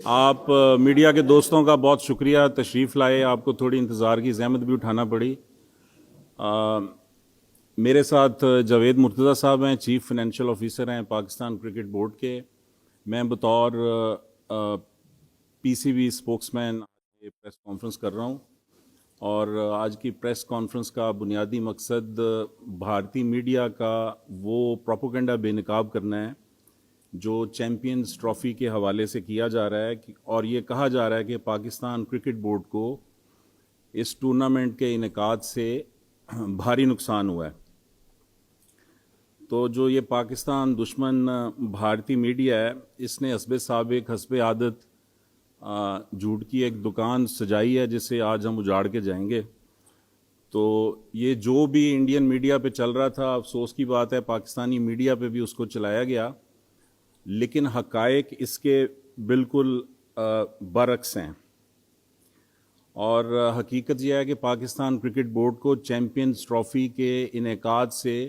آپ میڈیا کے دوستوں کا بہت شکریہ تشریف لائے. آپ کو تھوڑی انتظار کی زحمت بھی اٹھانا پڑی. میرے ساتھ جاوید مرتضیٰ صاحب ہیں, چیف فنانشل آفیسر ہیں پاکستان کرکٹ بورڈ کے. میں بطور پی سی بی اسپوکس مین یہ پریس کانفرنس کر رہا ہوں, اور آج کی پریس کانفرنس کا بنیادی مقصد بھارتی میڈیا کا وہ پروپیگنڈا بے نقاب کرنا ہے جو چیمپئنز ٹرافی کے حوالے سے کیا جا رہا ہے, اور یہ کہا جا رہا ہے کہ پاکستان کرکٹ بورڈ کو اس ٹورنامنٹ کے انعقاد سے بھاری نقصان ہوا ہے. تو جو یہ پاکستان دشمن بھارتی میڈیا ہے, اس نے حسب سابق حسب عادت جھوٹ کی ایک دکان سجائی ہے جسے آج ہم اجاڑ کے جائیں گے. تو یہ جو بھی انڈین میڈیا پہ چل رہا تھا, افسوس کی بات ہے پاکستانی میڈیا پہ بھی اس کو چلایا گیا, لیکن حقائق اس کے بالکل برعکس ہیں. اور حقیقت یہ ہے کہ پاکستان کرکٹ بورڈ کو چیمپئنز ٹرافی کے انعقاد سے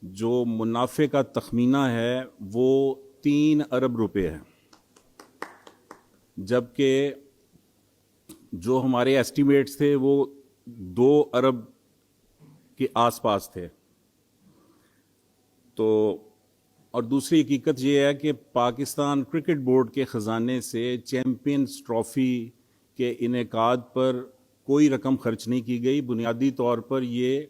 جو منافع کا تخمینہ ہے وہ 3 ارب روپے ہے, جبکہ جو ہمارے ایسٹیمیٹس تھے وہ 2 ارب کے آس پاس تھے. تو اور دوسری حقیقت یہ ہے کہ پاکستان کرکٹ بورڈ کے خزانے سے چیمپئنز ٹرافی کے انعقاد پر کوئی رقم خرچ نہیں کی گئی. بنیادی طور پر یہ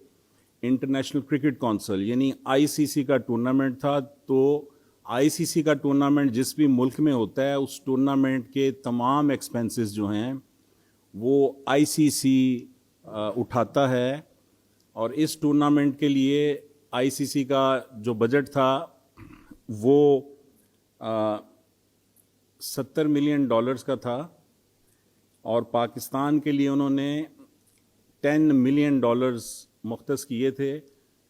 انٹرنیشنل کرکٹ کونسل یعنی آئی سی سی کا ٹورنامنٹ تھا. تو آئی سی سی کا ٹورنامنٹ جس بھی ملک میں ہوتا ہے, اس ٹورنامنٹ کے تمام ایکسپنسز جو ہیں وہ آئی سی سی اٹھاتا ہے. اور اس ٹورنامنٹ کے لیے آئی سی سی کا جو بجٹ تھا وہ $70 ملین کا تھا, اور پاکستان کے لیے انہوں نے $10 ملین مختص کیے تھے.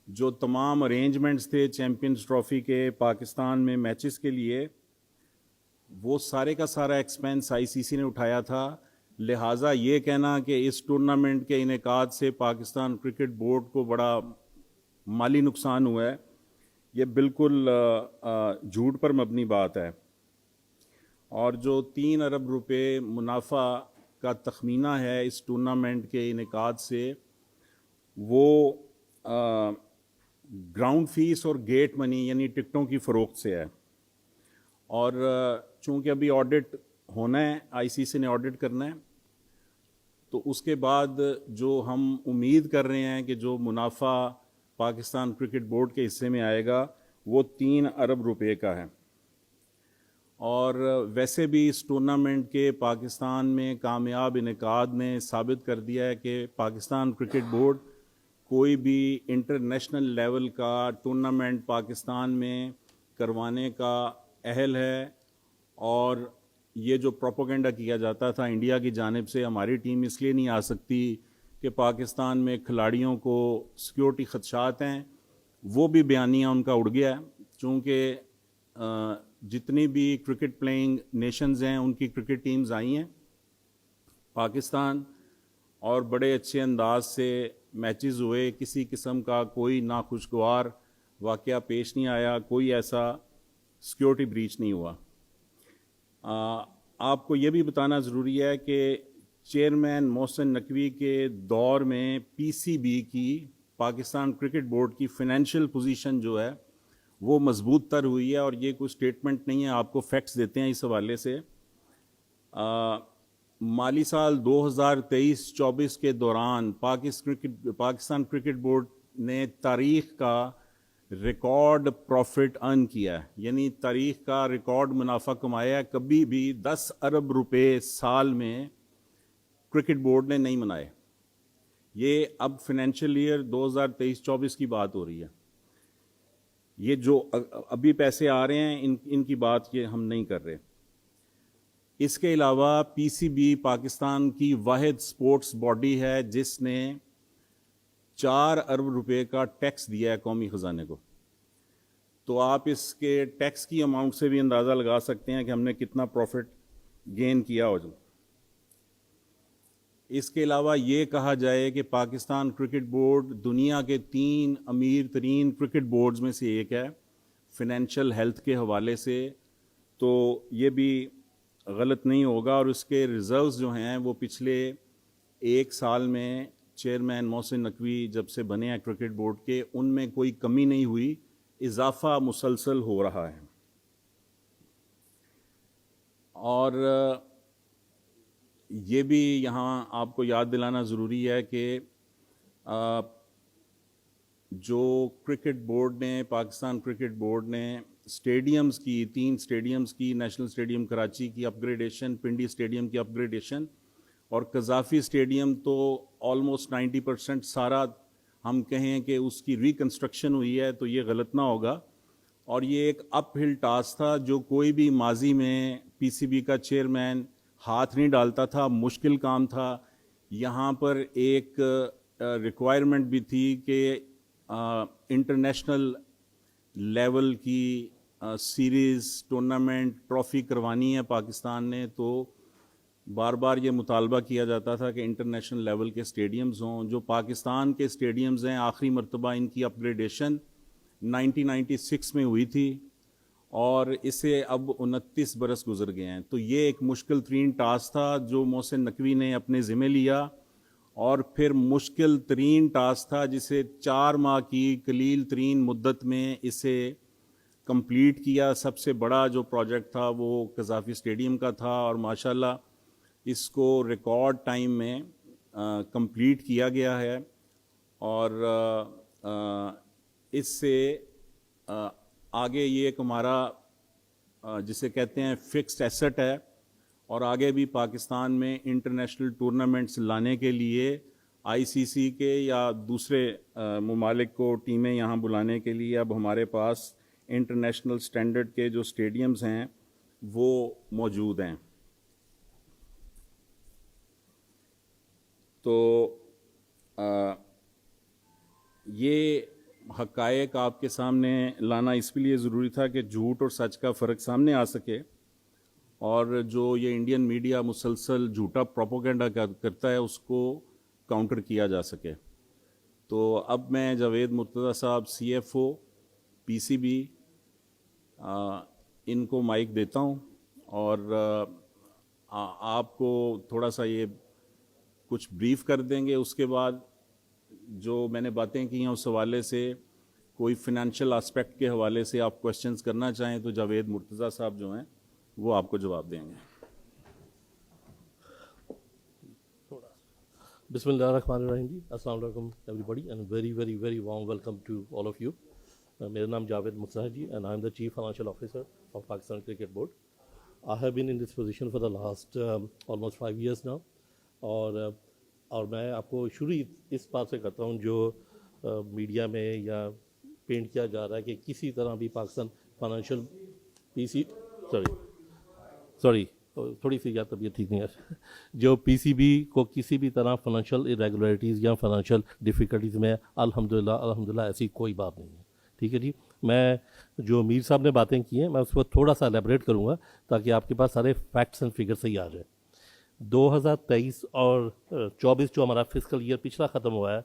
جو تمام ارینجمنٹس تھے چیمپئنز ٹرافی کے پاکستان میں میچز کے لیے, وہ سارے کا سارا ایکسپینس آئی سی سی نے اٹھایا تھا. لہٰذا یہ کہنا کہ اس ٹورنامنٹ کے انعقاد سے پاکستان کرکٹ بورڈ کو بڑا مالی نقصان ہوا ہے, یہ بالکل جھوٹ پر مبنی بات ہے. اور جو 3 ارب روپے منافع کا تخمینہ ہے اس ٹورنامنٹ کے انعقاد سے, وہ گراؤنڈ فیس اور گیٹ منی یعنی ٹکٹوں کی فروخت سے ہے. اور چونکہ ابھی آڈٹ ہونا ہے, آئی سی سی نے آڈٹ کرنا ہے, تو اس کے بعد جو ہم امید کر رہے ہیں کہ جو منافع پاکستان کرکٹ بورڈ کے حصے میں آئے گا وہ 3 ارب روپے کا ہے. اور ویسے بھی اس ٹورنامنٹ کے پاکستان میں کامیاب انعقاد نے ثابت کر دیا ہے کہ پاکستان کرکٹ بورڈ کوئی بھی انٹرنیشنل لیول کا ٹورنامنٹ پاکستان میں کروانے کا اہل ہے. اور یہ جو پروپیگنڈا کیا جاتا تھا انڈیا کی جانب سے, ہماری ٹیم اس لیے نہیں آ سکتی کہ پاکستان میں کھلاڑیوں کو سیکیورٹی خدشات ہیں, وہ بھی بیانیہ ان کا اڑ گیا ہے. چونکہ جتنی بھی کرکٹ پلینگ نیشنز ہیں ان کی کرکٹ ٹیمز آئی ہیں پاکستان, اور بڑے اچھے انداز سے میچز ہوئے, کسی قسم کا کوئی ناخوشگوار واقعہ پیش نہیں آیا, کوئی ایسا سیکیورٹی بریچ نہیں ہوا. آپ کو یہ بھی بتانا ضروری ہے کہ چیئرمین محسن نقوی کے دور میں پی سی بی کی پاکستان کرکٹ بورڈ کی فنینشیل پوزیشن جو ہے وہ مضبوط تر ہوئی ہے. اور یہ کوئی سٹیٹمنٹ نہیں ہے, آپ کو فیکٹس دیتے ہیں اس حوالے سے. مالی سال 2023-24 کے دوران پاکستان کرکٹ بورڈ نے تاریخ کا ریکارڈ پروفٹ ارن کیا ہے, یعنی تاریخ کا ریکارڈ منافع کمایا ہے. کبھی بھی 10 ارب روپے سال میں کرکٹ بورڈ نے نہیں منائے. یہ اب فنینشیل ایئر 2023-24 کی بات ہو رہی ہے. یہ جو ابھی پیسے آ رہے ہیں ان کی بات یہ ہم نہیں کر رہے. اس کے علاوہ پی سی بی پاکستان کی واحد سپورٹس باڈی ہے جس نے 4 ارب روپے کا ٹیکس دیا ہے قومی خزانے کو. تو آپ اس کے ٹیکس کی اماؤنٹ سے بھی اندازہ لگا سکتے ہیں کہ ہم نے کتنا پروفٹ گین کیا ہو. اس کے علاوہ یہ کہا جائے کہ پاکستان کرکٹ بورڈ دنیا کے 3 امیر ترین کرکٹ بورڈز میں سے ایک ہے فنینشیل ہیلتھ کے حوالے سے, تو یہ بھی غلط نہیں ہوگا, اور اس کے ریزروز جو ہیں وہ پچھلے 1 سال میں چیئرمین محسن نقوی جب سے بنے ہیں کرکٹ بورڈ کے, ان میں کوئی کمی نہیں ہوئی, اضافہ مسلسل ہو رہا ہے. اور یہ بھی یہاں آپ کو یاد دلانا ضروری ہے کہ جو کرکٹ بورڈ نے, پاکستان کرکٹ بورڈ نے اسٹیڈیمز کی, 3 اسٹیڈیمز کی, نیشنل اسٹیڈیم کراچی کی اپ گریڈیشن, پنڈی اسٹیڈیم کی اپ گریڈیشن, اور قذافی اسٹیڈیم تو آلموسٹ 90% سارا ہم کہیں کہ اس کی ریکنسٹرکشن ہوئی ہے, تو یہ غلط نہ ہوگا. اور یہ ایک اپ ہل ٹاسک تھا جو کوئی بھی ماضی میں پی سی بی کا چیئرمین ہاتھ نہیں ڈالتا تھا, مشکل کام تھا. یہاں پر ایک ریکوائرمنٹ بھی تھی کہ انٹرنیشنل لیول کی سیریز, ٹورنامنٹ, ٹرافی کروانی ہے پاکستان نے, تو بار بار یہ مطالبہ کیا جاتا تھا کہ انٹرنیشنل لیول کے اسٹیڈیمز ہوں. جو پاکستان کے اسٹیڈیمز ہیں, آخری مرتبہ ان کی اپ گریڈیشن 1996 میں ہوئی تھی, اور اسے اب 29 برس گزر گئے ہیں. تو یہ ایک مشکل ترین ٹاسک تھا جو محسن نقوی نے اپنے ذمہ لیا, اور پھر مشکل ترین ٹاسک تھا جسے 4 ماہ کی قلیل ترین مدت میں اسے کمپلیٹ کیا. سب سے بڑا جو پروجیکٹ تھا وہ قذافی اسٹیڈیم کا تھا, اور ماشاءاللہ اس کو ریکارڈ ٹائم میں کمپلیٹ کیا گیا ہے. اور اس سے آگے یہ ایک ہمارا جسے کہتے ہیں فکسڈ ایسٹ ہے, اور آگے بھی پاکستان میں انٹرنیشنل ٹورنامنٹس لانے کے لیے آئی سی سی کے یا دوسرے ممالک کو ٹیمیں یہاں بلانے کے لیے اب ہمارے پاس انٹرنیشنل سٹینڈرڈ کے جو اسٹیڈیمز ہیں وہ موجود ہیں. تو یہ حقائق آپ کے سامنے لانا اس کے لیے ضروری تھا کہ جھوٹ اور سچ کا فرق سامنے آ سکے, اور جو یہ انڈین میڈیا مسلسل جھوٹا پروپیگنڈا کرتا ہے اس کو کاؤنٹر کیا جا سکے. تو اب میں جاوید مرتضیٰ صاحب سی ایف او پی سی بی, ان کو مائک دیتا ہوں, اور آپ کو تھوڑا سا یہ کچھ بریف کر دیں گے. اس کے بعد جو میں نے باتیں کی ہیں اس حوالے سے کوئی فنانشل آسپیکٹ کے حوالے سے آپ کوشچنز کرنا چاہیں تو جاوید مرتضیٰ صاحب جو ہیں وہ آپ کو جواب دیں گے. بسم اللہ الرحمن الرحیم جی. السلام علیکم everybody and very very very warm welcome to all of you. میرا نام Javed Murtaza ji and I am the chief financial officer of Pakistan cricket board. I have been in this position for the last almost 5 years now. اور میں آپ کو شروع اس بات سے کرتا ہوں جو میڈیا میں یا پینٹ کیا جا رہا ہے کہ کسی طرح بھی پاکستان فائنینشیل سوری تھوڑی سی یا طبیعت ٹھیک نہیں ہے, جو پی سی بی کو کسی بھی طرح فائنینشیل ارریگولیرٹیز یا فائنینشیل ڈیفیکلٹیز میں الحمدللہ ایسی کوئی بات نہیں ہے. ٹھیک ہے جی. میں جو میر صاحب نے باتیں کی ہیں میں اس کو تھوڑا سا ایلیبریٹ کروں گا تاکہ آپ کے پاس سارے فیکٹس اینڈ فگر صحیح آ جائے. 2023 اور 24 جو ہمارا فسکل ایئر پچھلا ختم ہوا ہے,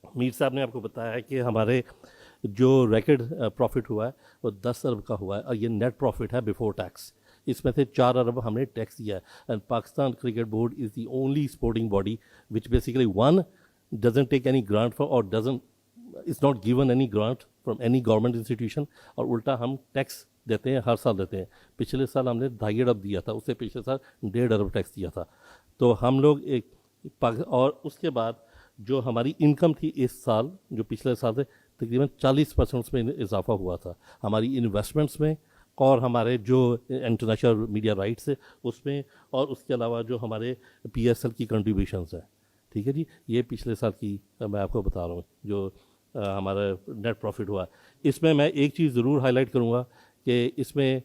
میر صاحب نے آپ کو بتایا ہے کہ ہمارے جو ریکارڈ پروفٹ ہوا ہے وہ 10 ارب کا ہوا ہے, اور یہ نیٹ پروفٹ ہے بیفور ٹیکس. اس میں سے 4 ارب ہم نے ٹیکس دیا ہے. And Pakistan cricket board is the only sporting body which basically one doesn't take any grant for اور is not given any grant from any government institution, اور الٹا ہم ٹیکس دیتے ہیں, ہر سال دیتے ہیں. پچھلے سال ہم نے 2.5 ارب دیا تھا, اس سے پچھلے سال 1.5 ارب ٹیکس دیا تھا. تو ہم لوگ اور اس کے بعد جو ہماری انکم تھی اس سال جو پچھلے سال سے تقریباً 40% میں اضافہ ہوا تھا ہماری انویسٹمنٹس میں, اور ہمارے جو انٹرنیشنل میڈیا رائٹس ہے اس میں, اور اس کے علاوہ جو ہمارے پی ایس ایل کی کنٹریبیوشنس ہیں. ٹھیک ہے جی. یہ پچھلے سال کی میں آپ کو بتا رہا ہوں جو ہمارا نیٹ پروفٹ ہوا. اس میں ایک چیز ضرور ہائی لائٹ کروں گا کہ اس میں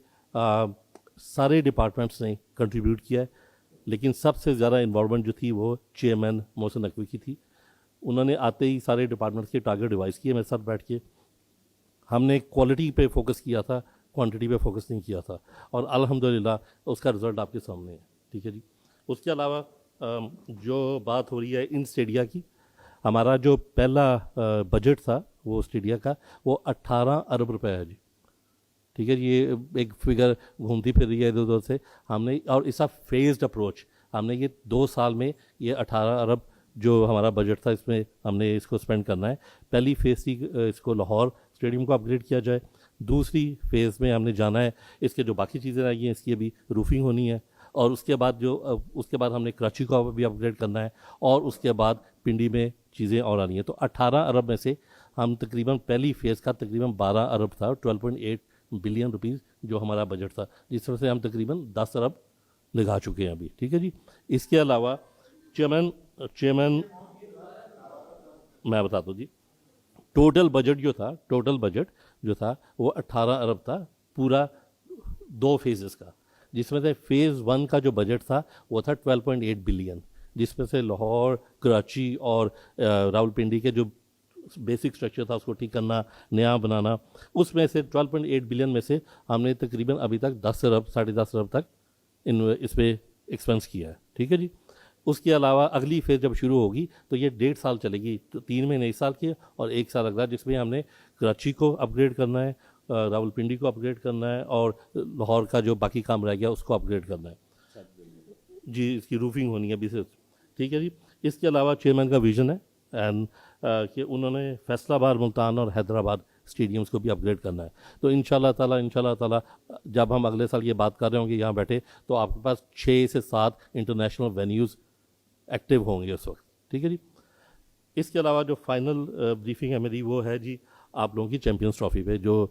سارے ڈپارٹمنٹس نے کنٹریبیوٹ کیا ہے, لیکن سب سے زیادہ انوالومنٹ جو تھی وہ چیئرمین محسن نقوی کی تھی. انہوں نے آتے ہی سارے ڈپارٹمنٹس کے ٹارگیٹ ڈیوائز کیے میرے ساتھ بیٹھ کے. ہم نے کوالٹی پہ فوکس کیا تھا, کوانٹٹی پہ فوکس نہیں کیا تھا, اور الحمدللہ اس کا رزلٹ آپ کے سامنے ہے. ٹھیک ہے جی. اس کے علاوہ جو بات ہو رہی ہے ان اسٹیڈیا کی, ہمارا جو پہلا بجٹ تھا وہ اسٹیڈیا کا وہ 18 ارب روپے ہے جی. ٹھیک ٹھیک ہے. یہ ایک فگر گھومتی پھر رہی ہے ادھر ادھر سے. ہم نے اور اس کا فیزڈ اپروچ ہم نے یہ 2 سال میں یہ 18 ارب جو ہمارا بجٹ تھا اس میں ہم نے اس کو اسپینڈ کرنا ہے. پہلی فیز تھی اس کو لاہور اسٹیڈیم کو اپگریڈ کیا جائے. دوسری فیز میں ہم نے جانا ہے اس کے جو باقی چیزیں رہ گئی ہیں اس کی ابھی روفنگ ہونی ہے, اور اس کے بعد ہم نے کراچی کو بھی اپگریڈ کرنا ہے, اور اس کے بعد پنڈی میں چیزیں اور آنی ہیں. تو 18 ارب میں سے ہم تقریباً پہلی فیز کا تقریباً 12 ارب تھا, 12.8 بلین روپیز جو ہمارا بجٹ تھا, جس طرح سے ہم تقریباً 10 ارب لگا چکے ہیں ابھی. ٹھیک ہے جی. اس کے علاوہ چیئرمین میں بتاتا ہوں جی, ٹوٹل بجٹ جو تھا وہ 18 ارب تھا پورا 2 فیزز کا, جس میں سے فیز 1 کا جو بجٹ تھا وہ تھا 12.8 بلین, جس میں سے لاہور, کراچی اور راولپنڈی کے جو بیسک اسٹرکچر تھا اس کو ٹھیک کرنا, نیا بنانا, اس میں سے 12.8 بلین میں سے ہم نے تقریباً ابھی تک 10 ارب 10.5 ارب تک اس پہ ایکسپینس کیا ہے. ٹھیک ہے جی. اس کے علاوہ اگلی فیز جب شروع ہوگی تو یہ 1.5 سال چلے گی, تو 3 مہینے اس سال کے اور 1 سال اگلا, جس میں ہم نے کراچی کو اپگریڈ کرنا ہے, راولپنڈی کو اپگریڈ کرنا ہے, اور لاہور کا جو باقی کام رہ گیا اس کو اپگریڈ کرنا ہے جی. اس کی روفنگ ہونی ہے ابھی سے. ٹھیک ہے جی. اس کے علاوہ چیئرمین کا ویژن ہے اینڈ کہ انہوں نے فیصل آباد, ملتان اور حیدرآباد اسٹیڈیمس کو بھی اپگریڈ کرنا ہے. تو انشاءاللہ تعالی جب ہم اگلے سال یہ بات کر رہے ہوں گے یہاں بیٹھے, تو آپ کے پاس 6 سے 7 انٹرنیشنل وینیوز ایکٹیو ہوں گے اس وقت. ٹھیک ہے جی. اس کے علاوہ جو فائنل بریفنگ ہے میری وہ ہے جی آپ لوگوں کی چیمپئنز ٹرافی پہ, جو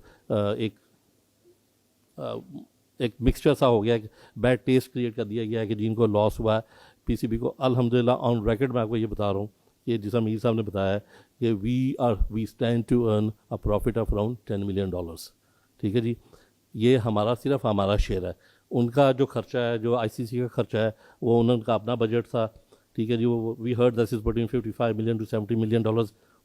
ایک مکسچر سا ہو گیا, ایک بیڈ ٹیسٹ کریٹ کر دیا گیا ہے کہ جن کو لاس ہوا ہے پی سی بی کو. الحمدللہ آن ریکارڈ میں آپ کو یہ بتا رہا ہوں کہ جس امیر صاحب نے بتایا ہے کہ we stand to earn a profit of around $10 million. ٹھیک ہے جی. یہ صرف ہمارا شیئر ہے. ان کا جو خرچہ ہے, جو آئی سی سی کا خرچہ ہے, وہ انہوں کا اپنا بجٹ تھا. ٹھیک ہے جی. وہ we heard this is between $55 million to $70 million.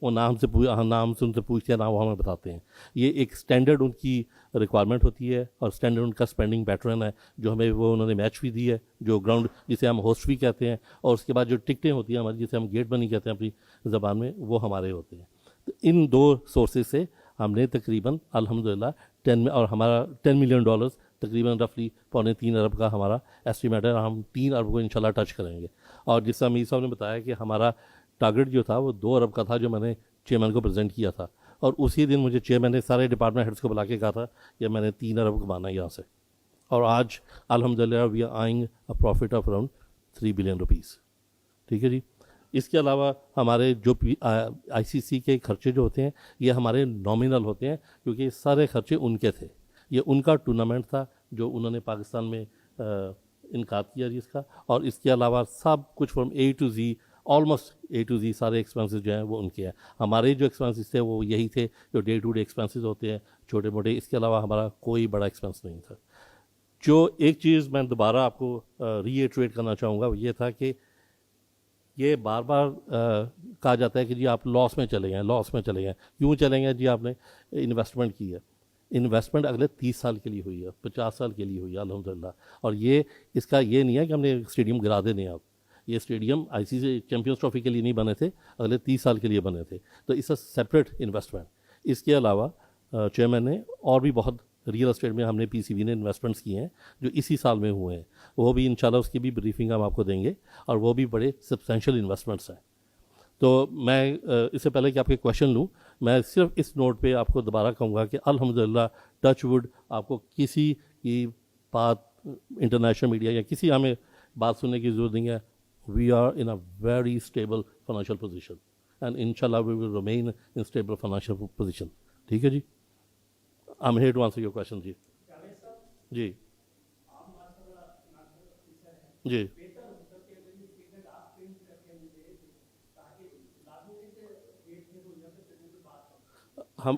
وہ نام سے ان سے پوچھتے ہیں, نہ وہ ہمیں بتاتے ہیں. یہ ایک اسٹینڈرڈ ان کی ریکوائرمنٹ ہوتی ہے, اور اسٹینڈرڈ ان کا اسپینڈنگ پیٹرن ہے جو ہمیں وہ انہوں نے میچ بھی دی ہے, جو گراؤنڈ جسے ہم ہوسٹ بھی کہتے ہیں, اور اس کے بعد جو ٹکٹیں ہوتی ہیں ہماری جسے ہم گیٹ منی کہتے ہیں اپنی زبان میں, وہ ہمارے ہوتے ہیں. تو ان 2 سورسز سے ہم نے تقریباً الحمدللہ اور ہمارا $10 million تقریباً رفلی 3.25 ارب کا ہمارا ایسٹیمیٹ ہے. ہم 3 ارب کو انشاءاللہ ٹچ کریں گے. اور جس سے امیر صاحب نے بتایا کہ ہمارا ٹارگٹ جو تھا وہ 2 ارب کا تھا, جو میں نے چیئرمین کو پریزنٹ کیا تھا, اور اسی دن مجھے چیئرمین نے سارے ڈپارٹمنٹ ہیڈس کو بلا کے کہا تھا کہ میں نے 3 ارب کمانا ہے یہاں سے. اور آج الحمدللہ we are earning a profit of around $3 billion. ٹھیک ہے جی. اس کے علاوہ ہمارے جو آئی سی سی کے خرچے جو ہوتے ہیں یہ ہمارے نامینل ہوتے ہیں, کیونکہ یہ سارے خرچے ان کے تھے. یہ ان کا ٹورنامنٹ تھا جو انہوں نے پاکستان میں انعقاد کیا جی اس کا. اور اس کے علاوہ سب کچھ from A to Z, almost A to Z سارے ایکسپینسز جو ہیں وہ ان کے ہیں. ہمارے جو ایکسپینسز تھے وہ یہی تھے جو ڈے ٹو ڈے ایکسپینسز ہوتے ہیں چھوٹے موٹے. اس کے علاوہ ہمارا کوئی بڑا ایکسپینس نہیں تھا. جو ایک چیز میں دوبارہ آپ کو ری ایٹریٹ کرنا چاہوں گا وہ یہ تھا کہ یہ بار بار کہا جاتا ہے کہ جی آپ لاس میں چلے گئے. کیوں چلیں گے جی؟ آپ نے انویسٹمنٹ کی ہے. انویسٹمنٹ اگلے 30 سال کے لیے ہوئی ہے, 50 سال کے لیے ہوئی ہے الحمدللہ. اور یہ اس کا یہ نہیں ہے کہ ہم نے اسٹیڈیم گرا دینے ہیں. آپ یہ اسٹیڈیم آئی سی سی چیمپئنز ٹرافی کے لیے نہیں بنے تھے, اگلے 30 سال کے لیے بنے تھے. تو اس اے سیپریٹ انویسٹمنٹ. اس کے علاوہ چیئرمین نے اور بھی بہت ریئل اسٹیٹ میں ہم نے پی سی بی نے انویسٹمنٹس کیے ہیں جو اسی سال میں ہوئے ہیں. وہ بھی انشاءاللہ اس کی بھی بریفنگ ہم آپ کو دیں گے, اور وہ بھی بڑے سبسٹینشیل انویسٹمنٹس ہیں. تو میں اس سے پہلے کہ آپ کے کویشچن لوں, میں صرف اس نوٹ پہ آپ کو دوبارہ کہوں گا کہ الحمدللہ ٹچ ووڈ آپ کو کسی کی بات انٹرنیشنل میڈیا یا کسی ہمیں بات سننے کی ضرورت نہیں ہے. We are in a very stable financial position, and انشاءاللہ we will remain in stable financial position. ٹھیک ہے جی. I am here to answer your question. جی جی جی ہم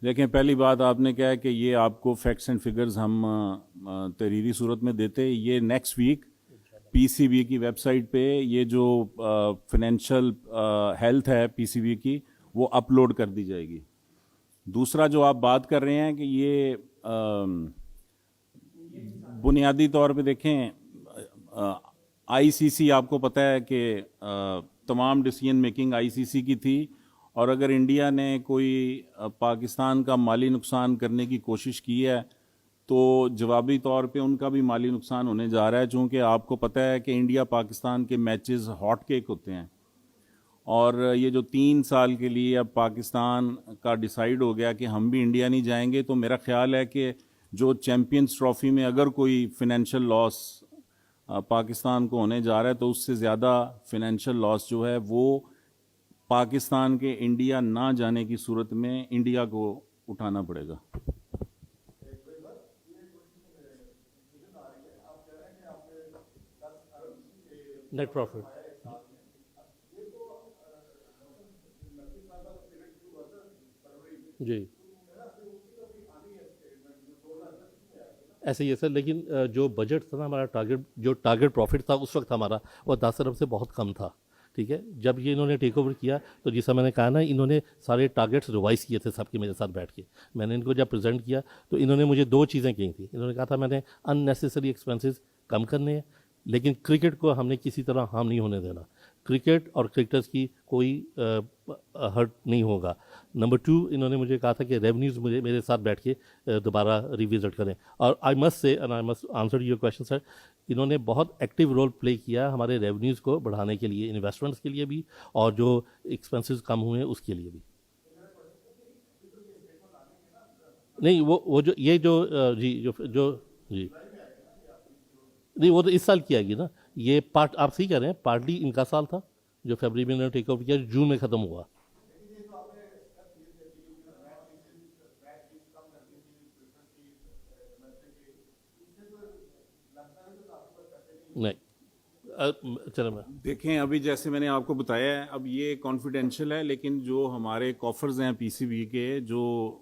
دیکھیں, پہلی بات آپ نے کہا ہے کہ یہ آپ کو فیکٹس اینڈ فگرز ہم تحریری صورت میں دیتے. یہ نیکسٹ ویک PCB کی ویب سائٹ پہ یہ جو فنینشیل ہیلتھ ہے PCB کی وہ اپلوڈ کر دی جائے گی. دوسرا جو آپ بات کر رہے ہیں کہ یہ بنیادی طور پہ دیکھیں ICC آپ کو پتہ ہے کہ تمام ڈیسیژن میکنگ ICC کی تھی, اور اگر انڈیا نے کوئی پاکستان کا مالی نقصان کرنے کی کوشش کی ہے تو جوابی طور پہ ان کا بھی مالی نقصان ہونے جا رہا ہے, چونکہ آپ کو پتہ ہے کہ انڈیا پاکستان کے میچز ہاٹ کیک ہوتے ہیں, اور یہ جو 3 سال کے لیے اب پاکستان کا ڈیسائیڈ ہو گیا کہ ہم بھی انڈیا نہیں جائیں گے, تو میرا خیال ہے کہ جو چیمپئنز ٹرافی میں اگر کوئی فنینشیل لاس پاکستان کو ہونے جا رہا ہے تو اس سے زیادہ فنینشیل لاس جو ہے وہ پاکستان کے انڈیا نہ جانے کی صورت میں انڈیا کو اٹھانا پڑے گا. نیٹ پروفٹ جی ایسے ہی ہے سر, لیکن جو بجٹ تھا نا ہمارا ٹارگیٹ پروفٹ تھا اس وقت ہمارا وہ 10 ارب سے بہت کم تھا. ٹھیک ہے, جب یہ انہوں نے ٹیک اوور کیا تو جیسا میں نے کہا نا انہوں نے سارے ٹارگیٹس ریوائز کیے تھے سب کے میرے ساتھ بیٹھ کے. میں نے ان کو جب پریزنٹ کیا تو انہوں نے مجھے 2 چیزیں کہی تھیں. انہوں نے کہا تھا میں نے ان نیسیسری ایکسپینسز کم کرنے ہیں, لیکن کرکٹ کو ہم نے کسی طرح ہارم نہیں ہونے دینا. کرکٹ اور کرکٹرز کی کوئی ہرٹ نہیں ہوگا. نمبر 2 انہوں نے مجھے کہا تھا کہ ریونیوز مجھے میرے ساتھ بیٹھ کے دوبارہ ریوزٹ کریں. اور I must say and I must answer your question sir, انہوں نے بہت ایکٹیو رول پلے کیا ہمارے ریونیوز کو بڑھانے کے لیے, انویسٹمنٹس کے لیے بھی اور جو ایکسپینسز کم ہوئے ہیں اس کے لیے بھی. نہیں وہ جو یہ جو جی جو جی نہیں وہ تو اس سال کیا گیا نا, یہ پارٹ آپ صحیح کہہ رہے ہیں, پارٹلی ان کا سال تھا جو فیبرری میں انہوں نے ٹیک اوور کیا, جون میں ختم ہوا. نہیں چلو میں دیکھیں ابھی جیسے میں نے آپ کو بتایا ہے, اب یہ کانفیڈینشیل ہے, لیکن جو ہمارے کافرز ہیں PCB کے, جو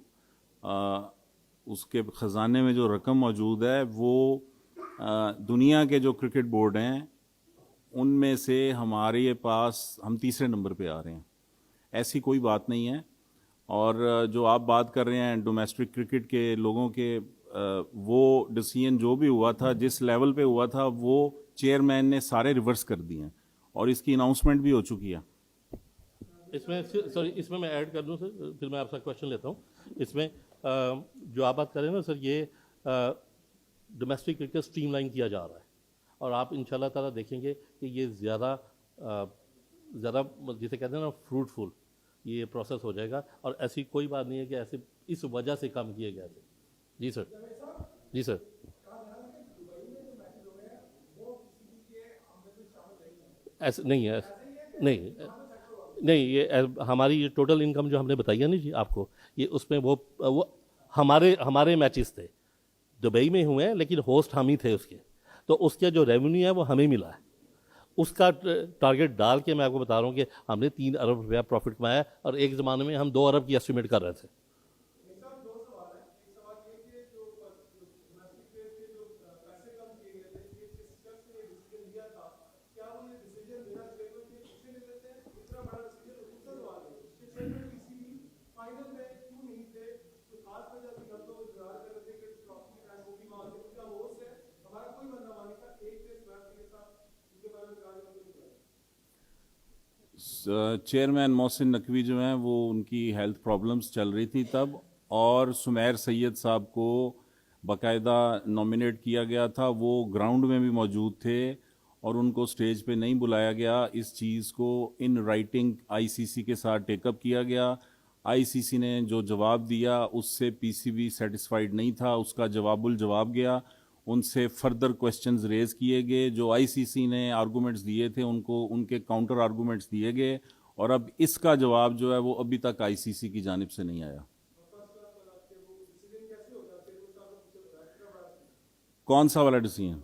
اس کے خزانے میں جو رقم موجود ہے وہ دنیا کے جو کرکٹ بورڈ ہیں ان میں سے ہمارے پاس ہم 3 نمبر پہ آ رہے ہیں. ایسی کوئی بات نہیں ہے. اور جو آپ بات کر رہے ہیں ڈومیسٹک کرکٹ کے لوگوں کے, وہ ڈیسیژن جو بھی ہوا تھا جس لیول پہ ہوا تھا وہ چیئرمین نے سارے ریورس کر دیے ہیں, اور اس کی اناؤنسمنٹ بھی ہو چکی ہے. اس میں سوری اس میں ایڈ کر دوں سر, پھر میں آپ سے کویشچن لیتا ہوں. اس میں جو آپ بات کر رہے ہیں نا سر, یہ ڈومیسٹک کرکٹ اسٹریم لائن کیا جا رہا ہے, اور آپ ان شاء اللہ تعالیٰ دیکھیں گے کہ یہ زیادہ جسے کہتے ہیں نا فروٹفل یہ پروسیس ہو جائے گا. اور ایسی کوئی بات نہیں ہے کہ ایسے اس وجہ سے کام کیے گئے تھے. جی سر جی سر ایسے نہیں ہے, نہیں یہ ہماری یہ ٹوٹل انکم جو ہم نے بتائی ہے نا جی آپ کو, یہ اس میں وہ ہمارے میچز تھے دبئی میں ہوئے ہیں, لیکن ہوسٹ ہم ہی تھے اس کے, تو اس کا جو ریونیو ہے وہ ہمیں ملا ہے. اس کا ٹارگیٹ ڈال کے میں آپ کو بتا رہا ہوں کہ ہم نے 3 ارب روپیہ پروفٹ کمایا, اور ایک زمانے میں ہم 2 ارب کی ایسٹیمیٹ کر رہے تھے. چیئرمین محسن نقوی جو ہیں وہ ان کی ہیلتھ پرابلمز چل رہی تھی تب, اور سمیر سید صاحب کو باقاعدہ نامینیٹ کیا گیا تھا, وہ گراؤنڈ میں بھی موجود تھے اور ان کو سٹیج پہ نہیں بلایا گیا. اس چیز کو ان رائٹنگ ICC کے ساتھ ٹیک اپ کیا گیا. ICC نے جو جواب دیا اس سے PCB سیٹسفائیڈ نہیں تھا, اس کا جواب الجواب گیا, ان سے فردر کویسچنز ریز کیے گئے. جو ICC نے آرگومنٹس دیے تھے ان کو ان کے کاؤنٹر آرگومنٹس دیے گئے, اور اب اس کا جواب جو ہے وہ ابھی تک ICC کی جانب سے نہیں آیا. کون سا والا ڈیسیژن؟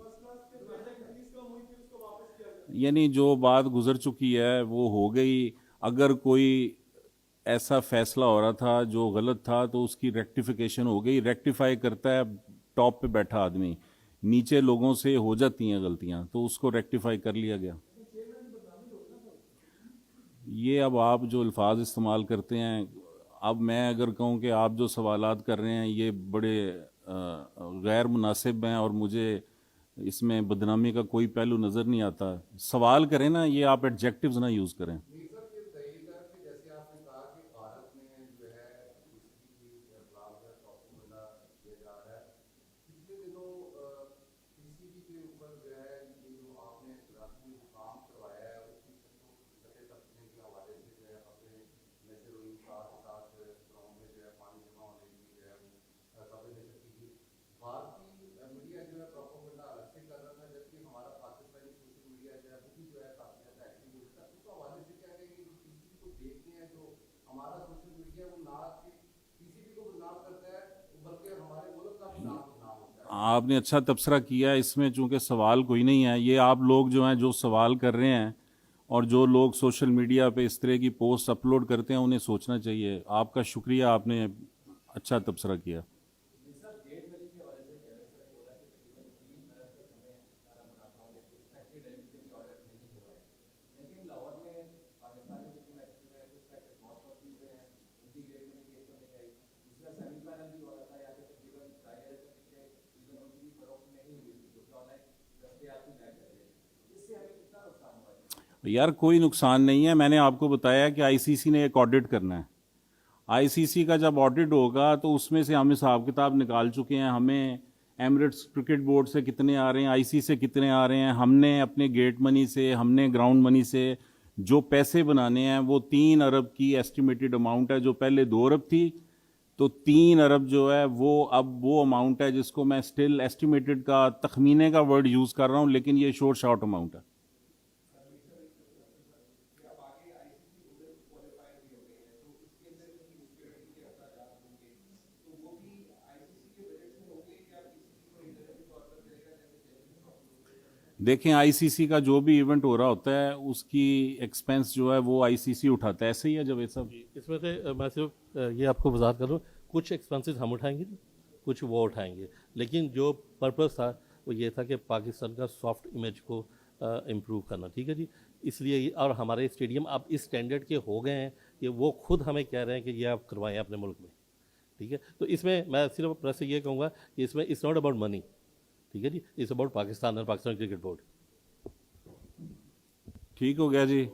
یعنی جو بات گزر چکی ہے وہ ہو گئی. اگر کوئی ایسا فیصلہ ہو رہا تھا جو غلط تھا تو اس کی ریکٹیفیکیشن ہو گئی. ریکٹیفائی کرتا ہے ٹاپ پہ بیٹھا آدمی. نیچے لوگوں سے ہو جاتی ہیں غلطیاں, تو اس کو ریکٹیفائی کر لیا گیا. یہ اب آپ جو الفاظ استعمال کرتے ہیں, اب میں اگر کہوں کہ آپ جو سوالات کر رہے ہیں یہ بڑے غیر مناسب ہیں اور مجھے اس میں بدنامی کا کوئی پہلو نظر نہیں آتا. سوال کریں نا, یہ آپ ایڈجیکٹیوز نہ یوز کریں. آپ نے اچھا تبصرہ کیا ہے, اس میں چونکہ سوال کوئی نہیں ہے. یہ آپ لوگ جو ہیں جو سوال کر رہے ہیں اور جو لوگ سوشل میڈیا پہ اس طرح کی پوسٹ اپلوڈ کرتے ہیں انہیں سوچنا چاہیے. آپ کا شکریہ, آپ نے اچھا تبصرہ کیا. یار کوئی نقصان نہیں ہے, میں نے آپ کو بتایا کہ آئی سی سی نے ایک آڈٹ کرنا ہے. آئی سی سی کا جب آڈٹ ہوگا تو اس میں سے ہم حساب کتاب نکال چکے ہیں. ہمیں ایمریٹس کرکٹ بورڈ سے کتنے آ رہے ہیں, آئی سی سے کتنے آ رہے ہیں. ہم نے اپنے گیٹ منی سے, ہم نے گراؤنڈ منی سے جو پیسے بنانے ہیں وہ 3 ارب کی ایسٹیمیٹڈ اماؤنٹ ہے, جو پہلے 2 ارب تھی. تو 3 ارب جو ہے وہ اب وہ اماؤنٹ ہے جس کو میں اسٹل ایسٹیمیٹڈ کا تخمینے کا ورڈ یوز کر رہا ہوں, لیکن یہ شورٹ شارٹ اماؤنٹ ہے. دیکھیں آئی سی سی کا جو بھی ایونٹ ہو رہا ہوتا ہے اس کی ایکسپینس جو ہے وہ آئی سی سی اٹھاتا ہے. ایسے ہی ہے جب یہ سب. اس میں سے میں صرف یہ آپ کو وضاحت کروں, کچھ ایکسپنسز ہم اٹھائیں گے, کچھ وہ اٹھائیں گے, لیکن جو پرپس تھا وہ یہ تھا کہ پاکستان کا سافٹ امیج کو امپروو کرنا. ٹھیک ہے جی, اس لیے اور ہمارے اسٹیڈیم اب اس اسٹینڈرڈ کے ہو گئے ہیں کہ وہ خود ہمیں کہہ رہے ہیں کہ یہ آپ کروائیں اپنے ملک میں. ٹھیک ہے, تو اس میں میں صرف پریس سے یہ کہوں گا کہ اس میں اٹس ناٹ اباؤٹ منی. ٹھیک ہے جی, اٹس اباؤٹ پاکستان اور پاکستان کرکٹ بورڈ. ٹھیک ہو گیا جی.